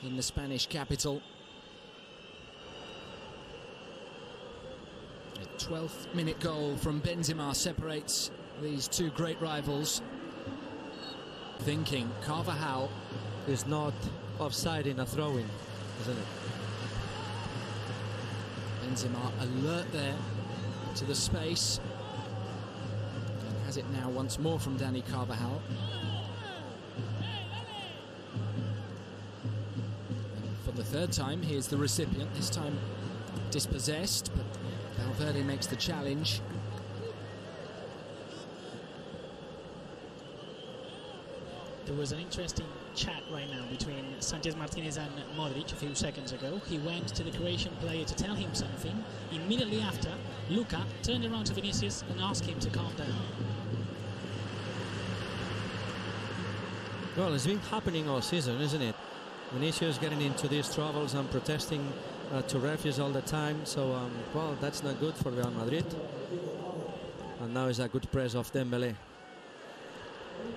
in the Spanish capital. A 12th minute goal from Benzema separates these two great rivals. Thinking Carvajal is not offside in a throw-in, isn't it? Benzema alert there to the space. And has it now once more from Dani Carvajal. And for the third time, here's the recipient, this time dispossessed, but Valverde makes the challenge. There was an interesting chat right now between Sanchez Martinez and Modric a few seconds ago. He went to the Croatian player to tell him something. Immediately after, Luka turned around to Vinicius and asked him to calm down. Well, it's been happening all season, isn't it? Vinicius getting into these troubles and protesting to referees all the time. So, well, that's not good for Real Madrid. And now is a good press of Dembélé.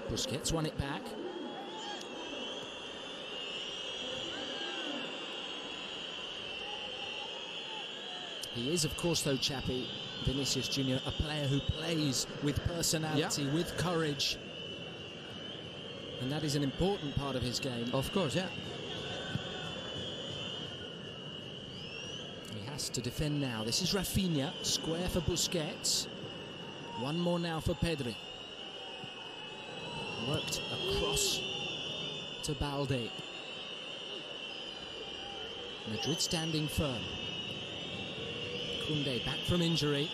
Busquets won it back. He is, of course, though, Chappie, Vinicius Junior, a player who plays with personality, with courage. And that is an important part of his game. Of course, yeah. He has to defend now. This is Rafinha, square for Busquets. One more now for Pedri. Worked across to Balde. Madrid standing firm. Koundé back from injury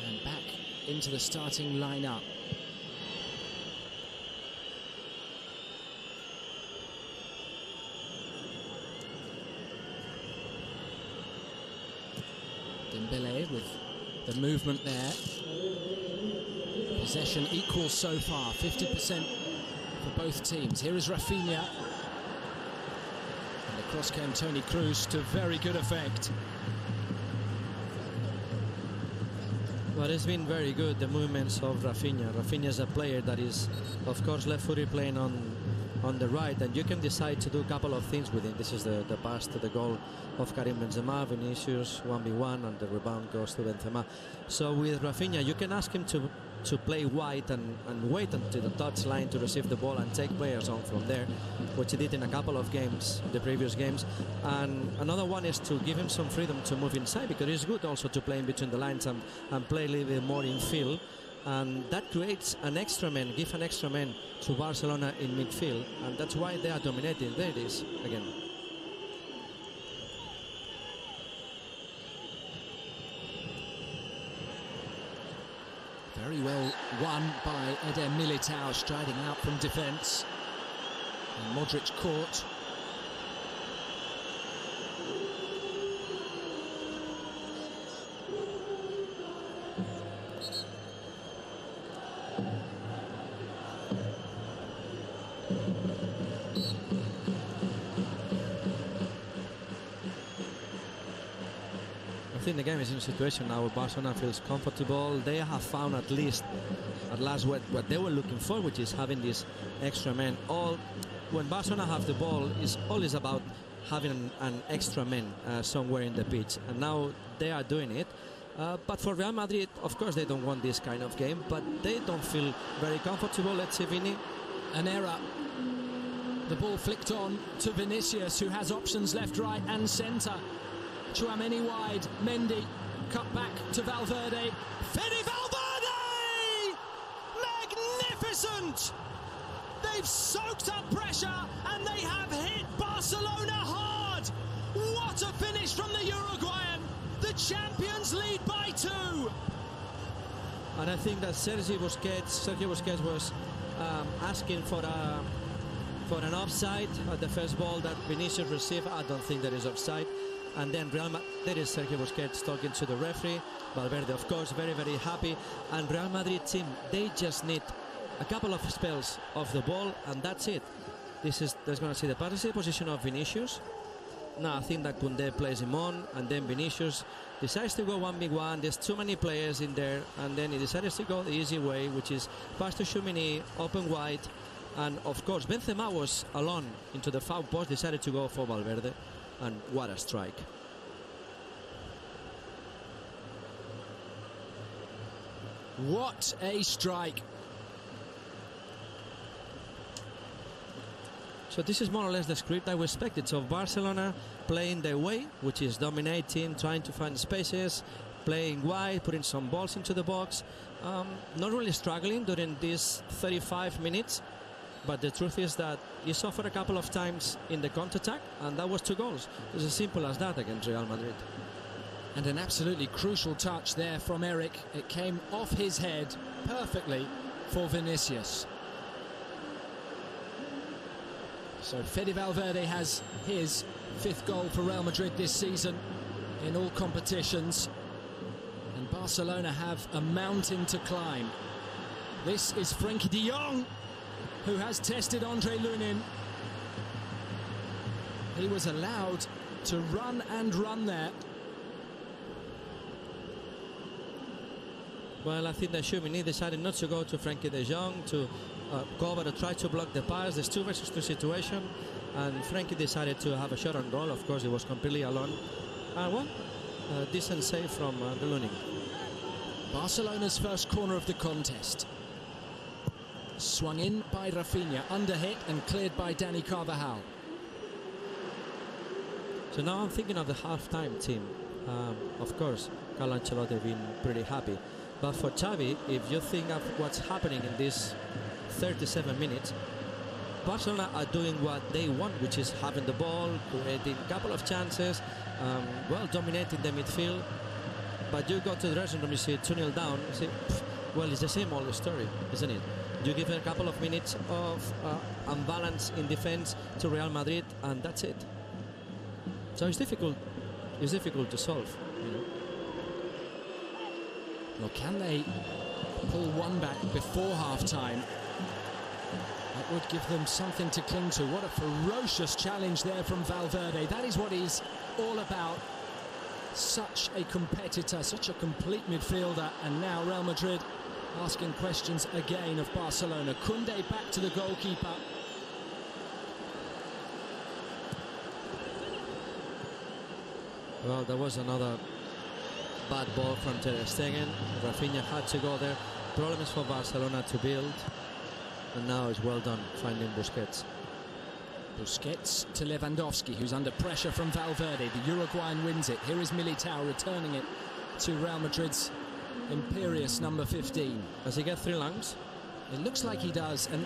and back into the starting lineup. Dembélé with the movement there. Possession equal so far, 50% for both teams. Here is Rafinha. And across came Toni Kroos to very good effect. Well, it's been very good, the movements of Rafinha. Rafinha is a player that is, of course, left-footed, playing on the right, and you can decide to do a couple of things with him. This is the pass to the goal of Karim Benzema, Vinicius 1v1, and the rebound goes to Benzema. So with Rafinha, you can ask him to play wide and wait until the touch line to receive the ball and take players on from there, which he did in a couple of games, the previous games. And another one is to give him some freedom to move inside, because it's good also to play in between the lines and play a little bit more in field. And that creates an extra man, give an extra man to Barcelona in midfield, and that's why they are dominating. There it is again. Very well won by Eder Militao, striding out from defence. And Modric caught. I think the game is in a situation now where Barcelona feels comfortable. They have found at last what they were looking for, which is having this extra man. When Barcelona have the ball, it's always about having an extra man somewhere in the pitch, and now they are doing it. But for Real Madrid, of course, they don't want this kind of game, but they don't feel very comfortable. Let's see, Vini. An error. The ball flicked on to Vinicius, who has options left, right and centre. Tchouaméni wide, Mendy cut back to Valverde. Fede Valverde! Magnificent! They've soaked up pressure and they have hit Barcelona hard. What a finish from the Uruguayan. The champions lead by 2. And I think that Sergio Busquets was asking for an offside at the first ball that Vinicius received. I don't think there is offside. And then there is Sergio Busquets talking to the referee. Valverde, of course, very, very happy. And Real Madrid team, they just need a couple of spells of the ball, and that's it. There's going to see the passive position of Vinicius. Now I think that Koundé plays him on, and then Vinicius decides to go 1v1. There's too many players in there, and then he decides to go the easy way, which is pass to Tchouaméni, open wide, And of course, Benzema was alone into the foul post, decided to go for Valverde, and what a strike. What a strike. So this is more or less the script I expected. So Barcelona playing their way, which is dominating, trying to find spaces, playing wide, putting some balls into the box. Not really struggling during these 35 minutes. But the truth is that he suffered a couple of times in the counter-attack, and that was 2 goals. It's as simple as that against Real Madrid. And an absolutely crucial touch there from Eric. It came off his head perfectly for Vinicius. So Fede Valverde has his 5th goal for Real Madrid this season in all competitions. And Barcelona have a mountain to climb. This is Frenkie de Jong, who has tested Andre Lunin. He was allowed to run and run there. Well, I think that Tchouaméni decided not to go to Frenkie de Jong to cover to try to block the pass. There's 2 versus 2 situation, and Frenkie decided to have a shot on goal. Of course, he was completely alone. Well, decent save from the Lunin. Barcelona's first corner of the contest. Swung in by Rafinha, underhit and cleared by Dani Carvajal. So now I'm thinking of the half-time team. Of course, Carlo Ancelotti been pretty happy. But for Xavi, if you think of what's happening in these 37 minutes, Barcelona are doing what they want, which is having the ball, creating a couple of chances, well, dominating the midfield. But you go to the dressing room, you see 2-0 down, you see, well, it's the same old story, isn't it? You give a couple of minutes of unbalance in defense to Real Madrid, and that's it. So it's difficult to solve, you know. Well, can they pull one back before half-time? That would give them something to cling to. What a ferocious challenge there from Valverde. That is what he's all about. Such a competitor, such a complete midfielder, and now Real Madrid asking questions again of Barcelona. Koundé back to the goalkeeper. Well, there was another bad ball from Ter Stegen. Rafinha had to go there. Problems for Barcelona to build, and now it's well done finding Busquets. Busquets to Lewandowski, who's under pressure from Valverde. The Uruguayan wins it. Here is Militao returning it to Real Madrid's imperious number 15. Does he get 3 lungs? It looks like he does, and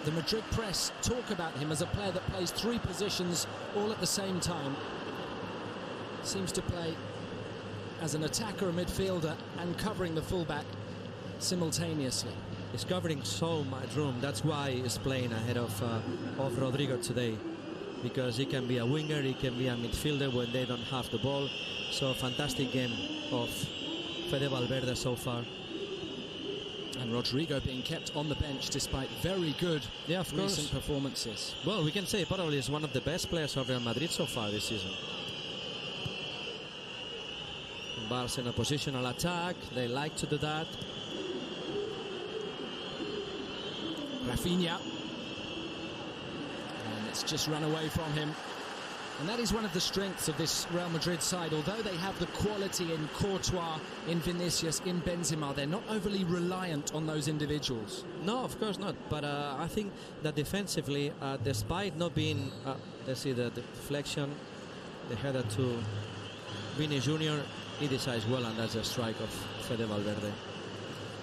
the Madrid press talk about him as a player that plays 3 positions all at the same time. Seems to play as an attacker, a midfielder, and covering the fullback simultaneously. He's covering so much room. That's why he's playing ahead of Rodrigo today, because he can be a winger, he can be a midfielder when they don't have the ball. So fantastic game of Fede Valverde so far. And Rodrigo being kept on the bench despite very good recent performances. Well, we can say probably is one of the best players of Real Madrid so far this season. Barca in a positional attack, they like to do that. Rafinha, and it's just run away from him. And that is one of the strengths of this Real Madrid side. Although they have the quality in Courtois, in Vinicius, in Benzema, they're not overly reliant on those individuals. No, of course not. But I think that defensively, despite not being, let's see the deflection, the header to Vini Jr., he decides well, and that's a strike of Fede Valverde.